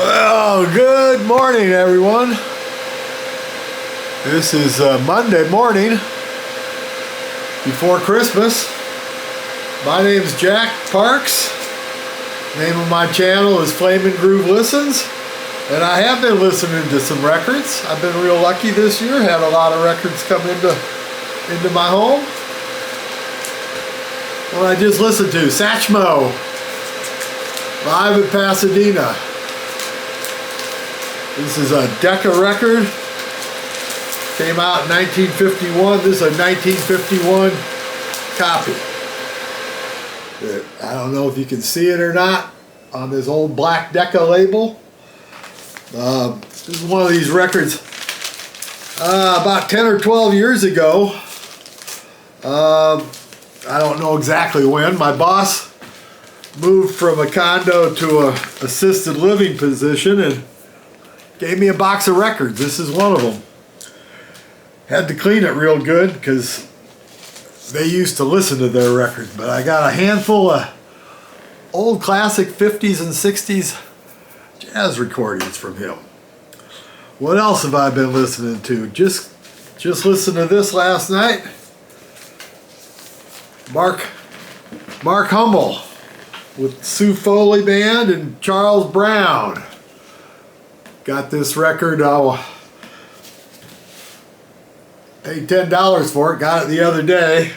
Well, good morning, everyone. This is Monday morning before Christmas. My name is Jack Parks. Name of my channel is Flamin' Groove Listens, and I have been listening to some records. I've been real lucky this year. Had a lot of records come into my home. What I just listened to, Satchmo, live in Pasadena. This is a Decca record. Came out in 1951. This is a 1951 copy. I don't know if you can see it or not on this old black Decca label. This is one of these records about 10 or 12 years ago. I don't know exactly when. My boss moved from a condo to a assisted living position and gave me a box of records. This is one of them. Had to clean it real good because they used to listen to their records, but I got a handful of old classic 50s and 60s jazz recordings from him. What else have I been listening to? Just listened to this last night. Mark Hummel with Sue Foley Band and Charles Brown. Got this record, paid $10 for it, got it the other day.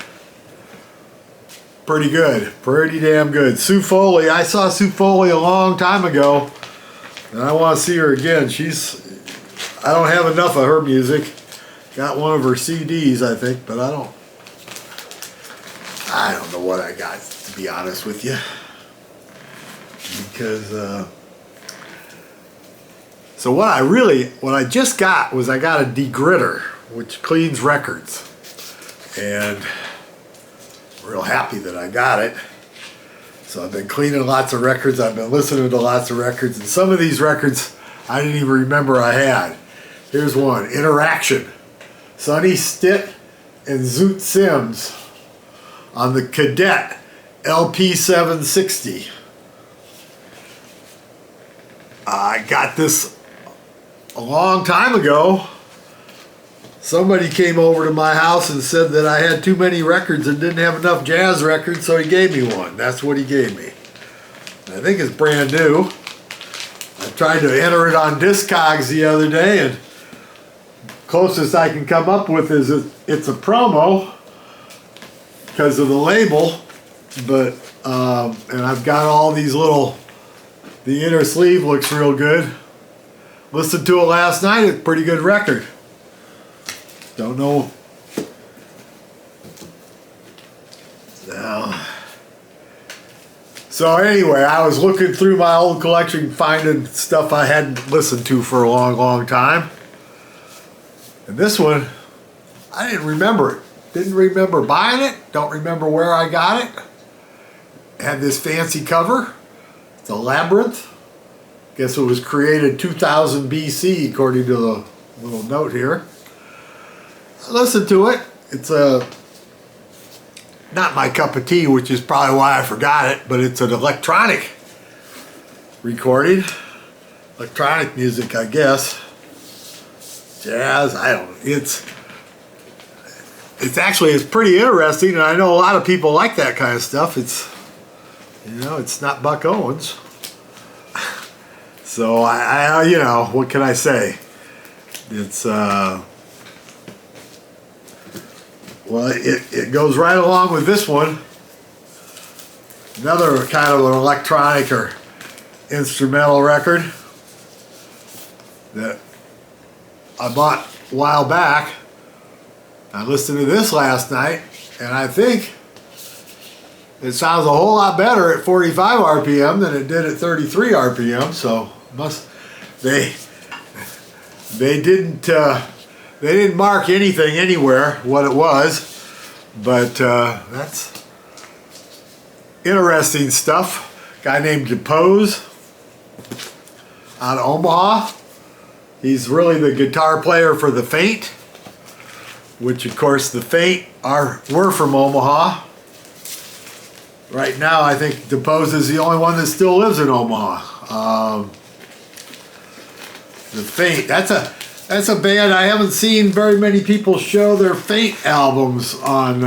Pretty good, pretty damn good. Sue Foley, I saw Sue Foley a long time ago, and I want to see her again. I don't have enough of her music. Got one of her CDs, I think, but I don't know what I got, to be honest with you. Because, so what I just got was I got a degritter, which cleans records. And I'm real happy that I got it. So I've been cleaning lots of records. I've been listening to lots of records. And some of these records I didn't even remember I had. Here's one, Interaction. Sonny Stitt and Zoot Sims on the Cadet LP 760. I got this a long time ago. Somebody came over to my house and said that I had too many records and didn't have enough jazz records, so he gave me one. That's what he gave me. I think it's brand new. I tried to enter it on Discogs the other day, and closest I can come up with is it's a promo because of the label, but and I've got all these little. The inner sleeve looks real good. Listened to it last night. It's a pretty good record. Don't know. Now. So anyway, I was looking through my old collection, finding stuff I hadn't listened to for a long, long time. And this one, I didn't remember it. Didn't remember buying it. Don't remember where I got it. Had this fancy cover. It's a Labyrinth. Guess it was created 2000 BC according to the little note here. I listened to it. It's not my cup of tea, which is probably why I forgot it, but it's an electronic recording. Electronic music, I guess. Jazz, I don't know. It's pretty interesting, and I know a lot of people like that kind of stuff. It's not Buck Owens. So what can I say? It's it goes right along with this one. Another kind of an electronic or instrumental record that I bought a while back. I listened to this last night, and I think it sounds a whole lot better at 45 RPM than it did at 33 RPM. So they didn't mark anything anywhere what it was, but that's interesting stuff. Guy named Depose out of Omaha. He's really the guitar player for The Faint, which of course The Faint were from Omaha. Right now I think Depose is the only one that still lives in Omaha. The Faint. That's a band I haven't seen very many people show their Faint albums on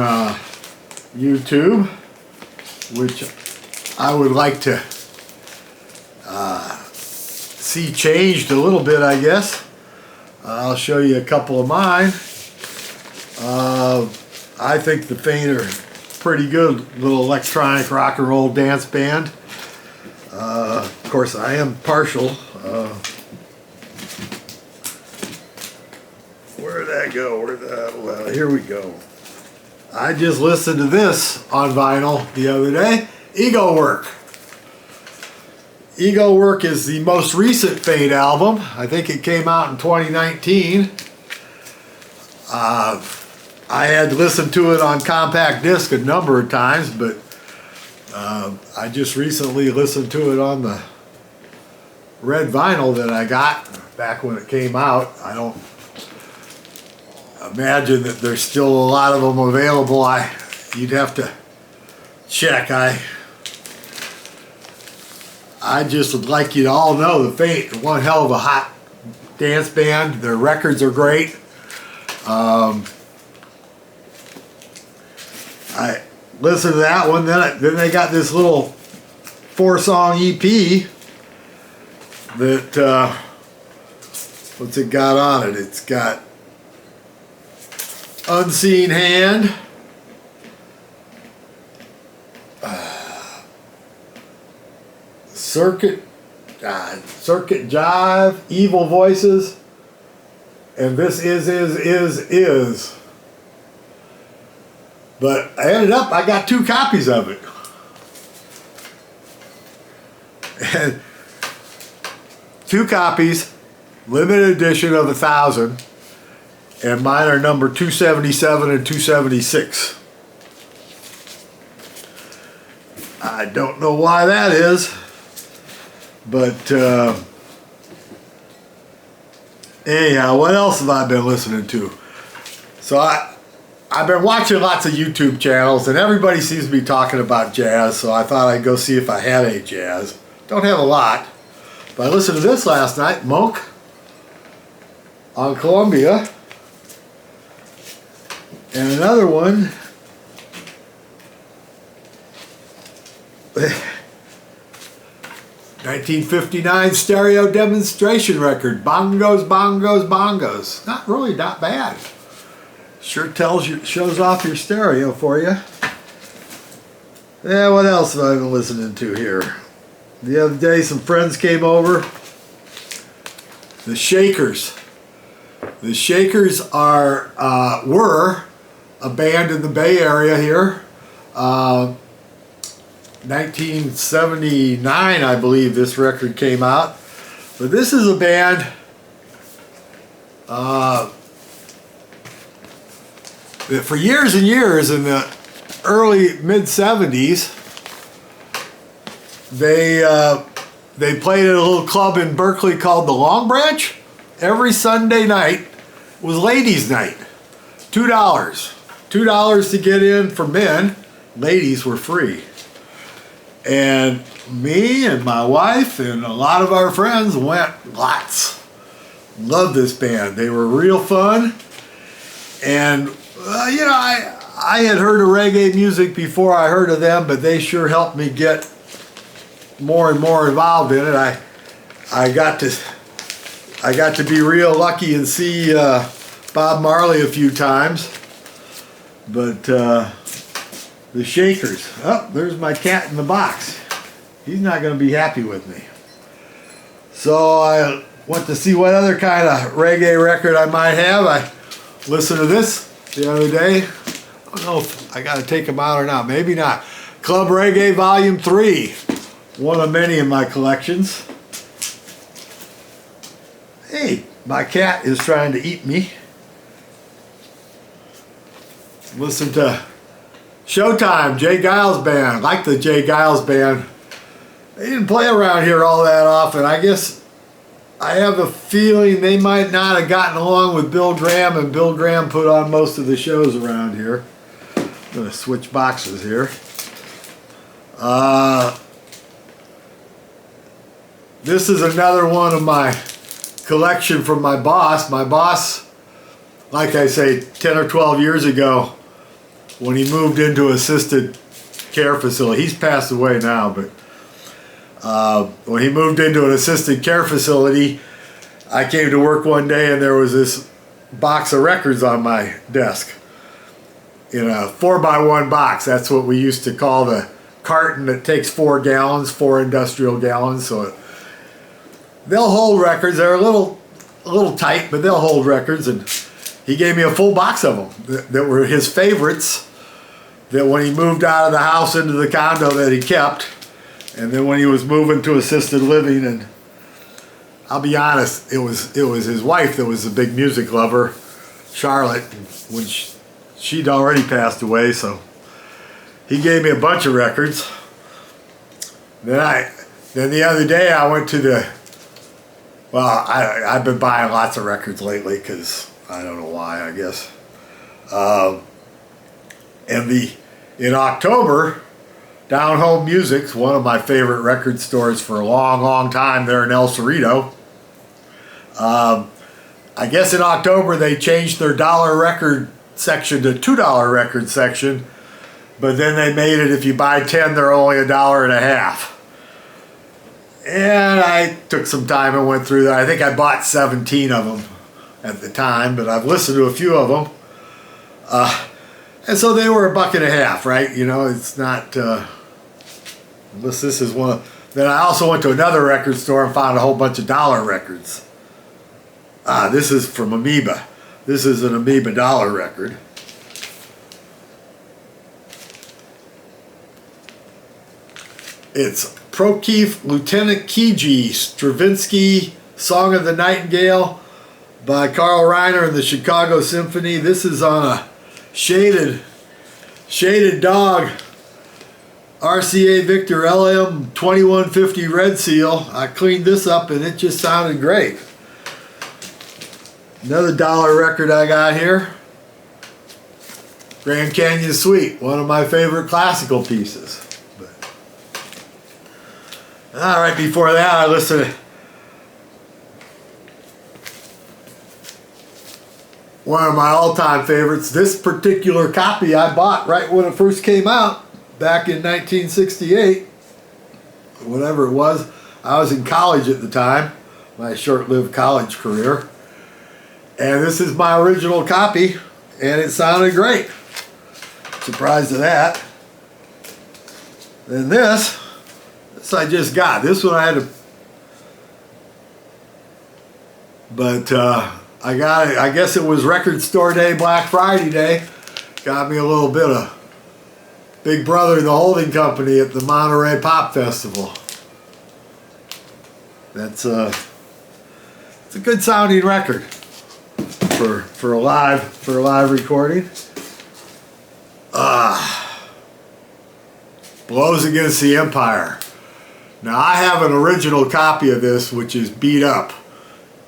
YouTube, which I would like to see changed a little bit, I guess. I'll show you a couple of mine. I think the Faint are pretty good little electronic rock and roll dance band. Of course, I am partial. Where'd that go? Well, here we go. I just listened to this on vinyl the other day. Ego Work. Ego Work is the most recent Faint album. I think it came out in 2019. I had listened to it on compact disc a number of times, but I just recently listened to it on the red vinyl that I got back when it came out. I don't imagine that there's still a lot of them available. You'd have to check. I just would like you to all know the Faint are one hell of a hot dance band. Their records are great. I listened to that one. Then they got this little 4-song EP that what's it got on it? It's got Unseen Hand, Circuit Jive, Evil Voices, and This Is. But I ended up, I got 2 copies of it. And 2 copies, limited edition of 1,000, and mine are number 277 and 276. I don't know why that is, but anyhow, what else have I been listening to? So I've been watching lots of YouTube channels, and everybody seems to be talking about jazz, so I thought I'd go see if I had any jazz. Don't have a lot, but I listened to this last night, Monk, on Columbia, and another one, 1959 stereo demonstration record, Bongos, Bongos, Bongos. Not really, not bad. Sure shows off your stereo for you. Yeah, what else have I been listening to here? The other day, some friends came over. The Shakers. The Shakers were a band in the Bay Area here. 1979, I believe, this record came out. But this is a band that for years and years, in the early mid-70s, they played at a little club in Berkeley called the Long Branch. Every Sunday night was ladies' night. $2 to get in for men. Ladies were free. And me and my wife and a lot of our friends went lots. Loved this band. They were real fun. And you know, I had heard of reggae music before I heard of them, but they sure helped me get more and more involved in it. I got to be real lucky and see Bob Marley a few times. But the Shakers. Oh, there's my cat in the box. He's not going to be happy with me. So I went to see what other kind of reggae record I might have. I listened to this the other day. I don't know if I got to take them out or not. Maybe not. Club Reggae Volume 3. One of many in my collections. Hey, my cat is trying to eat me. Listen to Showtime, Jay Giles Band. Like the Jay Giles Band. They didn't play around here all that often. I guess I have a feeling they might not have gotten along with Bill Graham, and Bill Graham put on most of the shows around here. I'm going to switch boxes here. This is another one of my collection from my boss. My boss, like I say, 10 or 12 years ago, when he moved into assisted care facility, he's passed away now, but when he moved into an assisted care facility, I came to work one day and there was this box of records on my desk. In a 4x1 box. That's what we used to call the carton that takes 4 gallons, 4 industrial gallons. So they'll hold records. They're a little tight, but they'll hold records. And he gave me a full box of them that were his favorites, that when he moved out of the house into the condo that he kept, and then when he was moving to assisted living. And I'll be honest, it was his wife that was a big music lover, Charlotte, when she'd already passed away, so he gave me a bunch of records. Then the other day I went to I've been buying lots of records lately because I don't know why, I guess. In October, Down Home Music's one of my favorite record stores for a long time there in El Cerrito. I guess in October they changed their dollar record section to $2 record section, but then they made it if you buy 10 they're only $1.50. And I took some time and went through that. I think I bought 17 of them at the time, but I've listened to a few of them. And so they were $1.50, right? You know, it's not unless this is one. Then I also went to another record store and found a whole bunch of dollar records. This is from Amoeba. This is an Amoeba dollar record. It's Prokofiev, Lieutenant Kiji, Stravinsky, Song of the Nightingale by Carl Reiner and the Chicago Symphony. This is on a shaded dog RCA Victor LM 2150 Red Seal. I cleaned this up and it just sounded great. Another dollar record I got here, Grand Canyon Suite, one of my favorite classical pieces. All right, before that I listened to one of my all-time favorites. This particular copy I bought right when it first came out back in 1968, whatever it was. I was in college at the time, my short-lived college career. And this is my original copy, and it sounded great. Surprised at that. Then this I just got. This one I had to, but I got it. I guess it was Record Store Day, Black Friday Day. Got me a little bit of Big Brother and the Holding Company at the Monterey Pop Festival. It's a good sounding record for a live recording. Blows Against the Empire. Now I have an original copy of this which is beat up,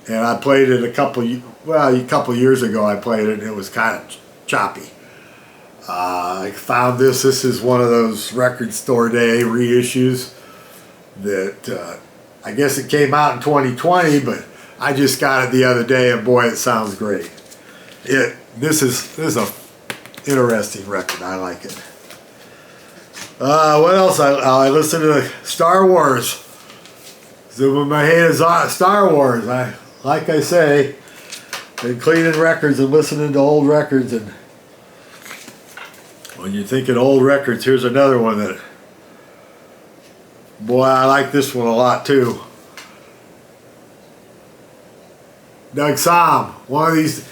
and I played it a couple years ago. I played it and it was kind of choppy. I found this. This is one of those Record Store Day reissues that I guess it came out in 2020, but I just got it the other day, and boy, it sounds great. This is a interesting record. I like it. What else? I listened to Star Wars. So when my hate is Star Wars, like I say, been cleaning records and listening to old records, and when you're thinking old records, here's another one that, boy, I like this one a lot too. Doug Somm, one of these.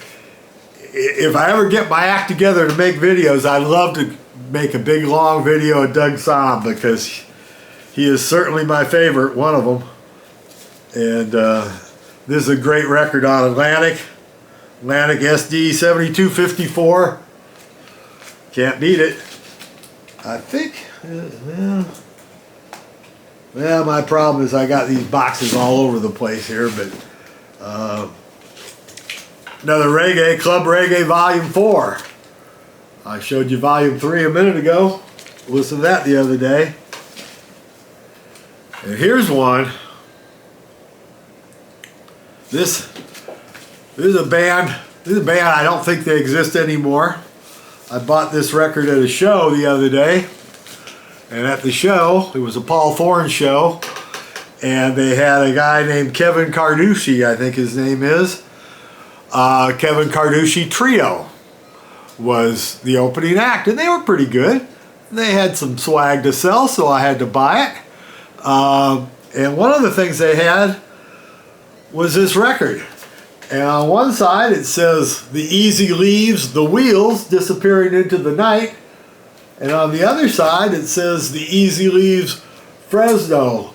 If I ever get my act together to make videos, I'd love to make a big long video of Doug Somm, because he is certainly my favorite, one of them. And this is a great record on Atlantic SD 7254. Can't beat it. I think, yeah, my problem is I got these boxes all over the place here, but another reggae, Club Reggae Volume 4. I showed you Volume 3 a minute ago. Listened to that the other day. And here's one. This is a band. This is a band I don't think they exist anymore. I bought this record at a show the other day, and at the show, it was a Paul Thorne show, and they had a guy named Kevin Carducci, I think his name is. Kevin Carducci Trio was the opening act, and they were pretty good. They had some swag to sell, so I had to buy it. And one of the things they had was this record. And on one side it says "The Easy Leaves, the Wheels Disappearing into the Night." And on the other side it says "The Easy Leaves, Fresno,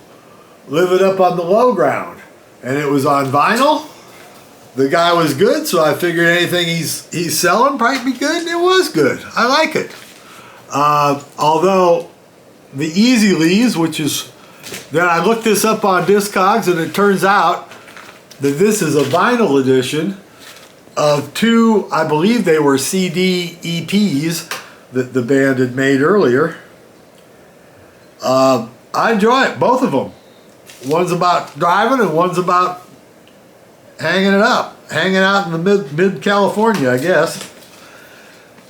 Living Up on the Low Ground." And it was on vinyl. The guy was good, so I figured anything he's selling probably be good, and it was good. I like it. Although the Easy Leaves, which is, then I looked this up on Discogs, and it turns out that this is a vinyl edition of two, I believe they were CD EPs that the band had made earlier. I enjoy it, both of them. One's about driving and one's about hanging it up, hanging out in the mid California, I guess.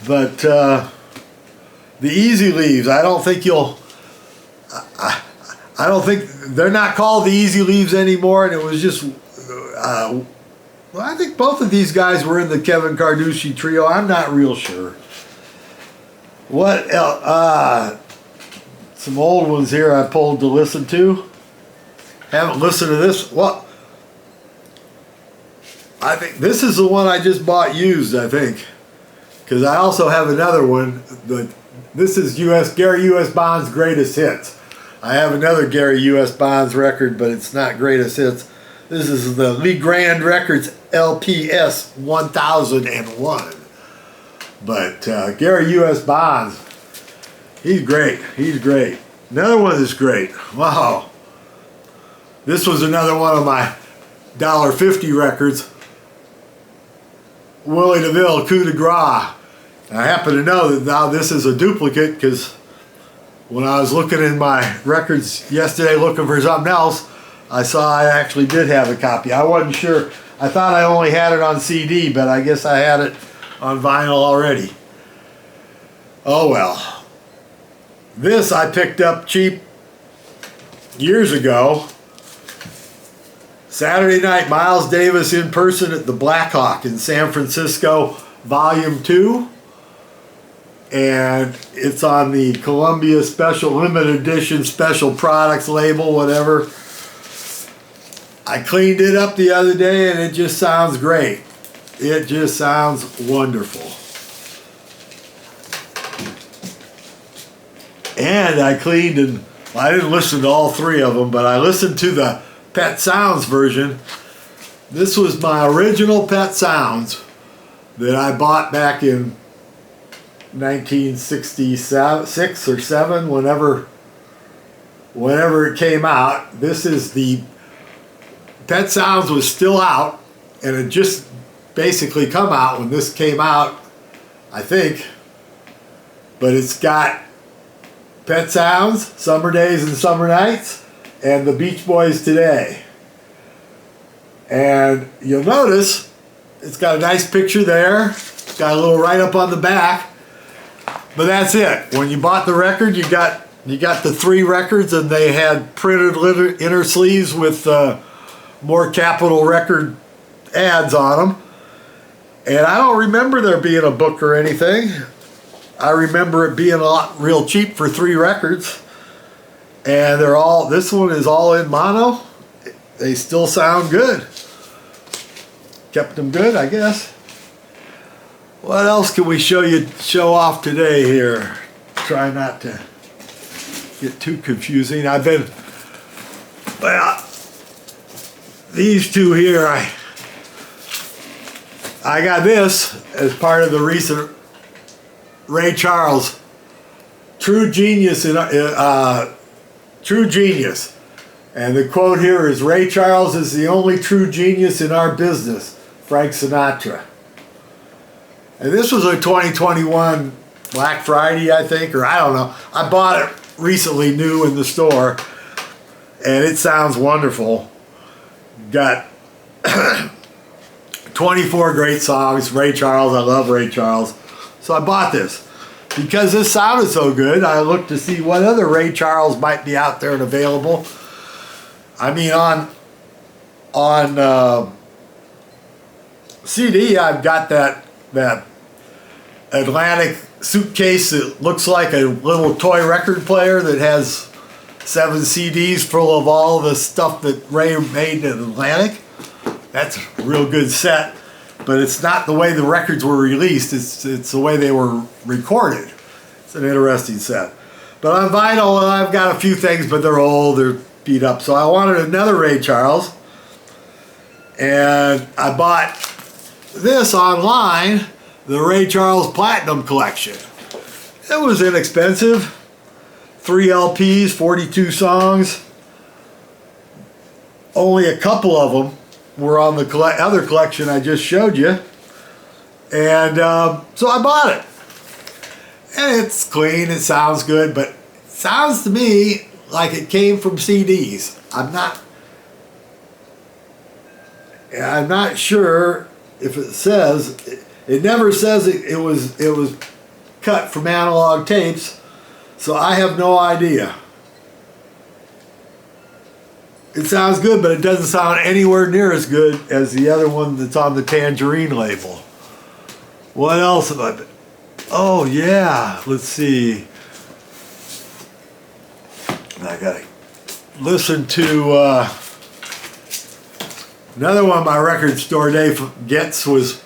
But the Easy Leaves, I don't think you'll. I don't think they're not called the Easy Leaves anymore, and it was just. Well, I think both of these guys were in the Kevin Carducci Trio. I'm not real sure. What else? Some old ones here I pulled to listen to. Haven't listened to this. Well, I think this is the one I just bought used, I think. Because I also have another one. This is Gary U.S. Bond's Greatest Hits. I have another Gary U.S. Bonds record, but it's not Greatest Hits. This is the Lee Grand Records LPS 1001. But Gary U.S. Bonds, he's great. He's great. Another one is great. Wow. This was another one of my $1.50 records. Willie DeVille, Coup de Grace. I happen to know that now this is a duplicate because when I was looking in my records yesterday looking for something else, I saw I actually did have a copy. I wasn't sure. I thought I only had it on CD, but I guess I had it on vinyl already. Oh well. This I picked up cheap years ago. Saturday Night Miles Davis in person at the Black Hawk in San Francisco, Volume 2. And it's on the Columbia Special Limited Edition Special Products label, whatever. I cleaned it up the other day and it just sounds great. It just sounds wonderful. And I cleaned and I didn't listen to all three of them, but I listened to the Pet Sounds version. This was my original Pet Sounds that I bought back in 1966 or 7, whenever it came out. This is the Pet Sounds was still out, and it just basically come out when this came out, I think. But it's got Pet Sounds, Summer Days and Summer Nights, and the Beach Boys Today. And you'll notice it's got a nice picture there. It's got a little write-up on the back. But that's it. When you bought the record, you got the 3 records, and they had printed inner sleeves with more Capitol record ads on them. And I don't remember there being a book or anything. I remember it being real cheap for 3 records. And this one is all in mono. They still sound good. Kept them good, I guess. What else can we show off today here? Try not to get too confusing. These two here, I got this as part of the recent Ray Charles True Genius True Genius. And the quote here is, "Ray Charles is the only true genius in our business, Frank Sinatra." And this was a 2021 Black Friday, I think, or I don't know. I bought it recently new in the store, and it sounds wonderful. Got 24 great songs. Ray Charles, I love Ray Charles. So I bought this. Because this sounded so good, I looked to see what other Ray Charles might be out there and available. I mean, on CD, I've got that Atlantic suitcase that looks like a little toy record player that has 7 CDs full of all the stuff that Ray made in Atlantic. That's a real good set, but it's not the way the records were released. It's the way they were recorded. It's an interesting set. But on vinyl, I've got a few things, but they're old, they're beat up. So I wanted another Ray Charles, and I bought this online, the Ray Charles Platinum Collection. It was inexpensive. 3 LPs, 42 songs. Only a couple of them were on the other collection I just showed you. And so I bought it. And it's clean, it sounds good, but it sounds to me like it came from CDs. I'm not sure if it says, it never says it was cut from analog tapes, so I have no idea. It sounds good, but it doesn't sound anywhere near as good as the other one that's on the Tangerine label. What else have I been? Oh yeah, let's see. I gotta listen to another one my record store day gets was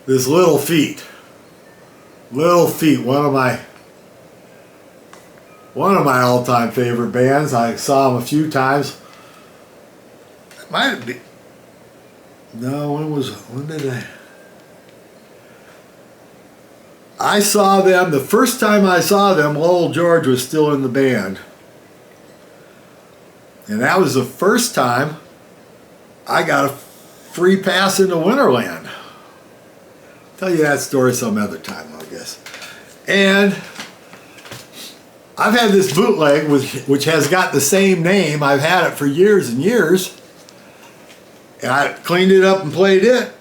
this Little Feat. Little Feat, one of my all-time favorite bands. I saw them a few times. It might be. No, when did I saw them, the first time I saw them, Lowell George was still in the band. And that was the first time I got a free pass into Winterland. I'll tell you that story some other time, I guess. And I've had this bootleg which has got the same name. I've had it for years and years. And I cleaned it up and played it.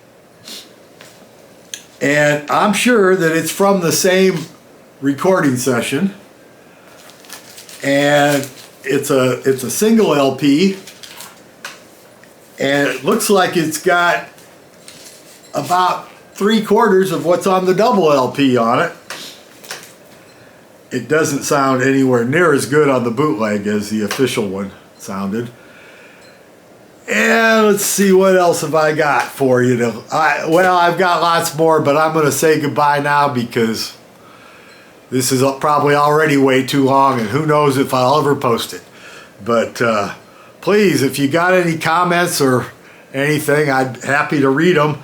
And I'm sure that it's from the same recording session. And it's a single LP. And it looks like it's got about 3/4 of what's on the double LP on it. It doesn't sound anywhere near as good on the bootleg as the official one sounded. And let's see, what else have I got for you? Well, I've got lots more, but I'm going to say goodbye now because this is probably already way too long, and who knows if I'll ever post it. But please, if you got any comments or anything, I'd be happy to read them.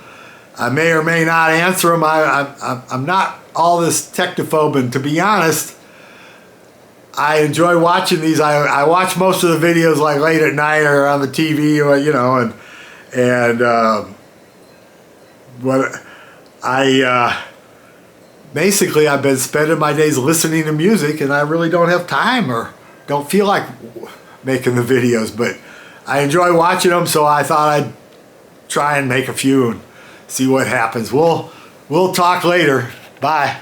I may or may not answer them. I'm not all this technophobe, and to be honest, I enjoy watching these. I watch most of the videos like late at night or on the TV, or, you know, basically I've been spending my days listening to music, and I really don't have time or don't feel like making the videos, but I enjoy watching them, so I thought I'd try and make a few and see what happens. We'll talk later. Bye.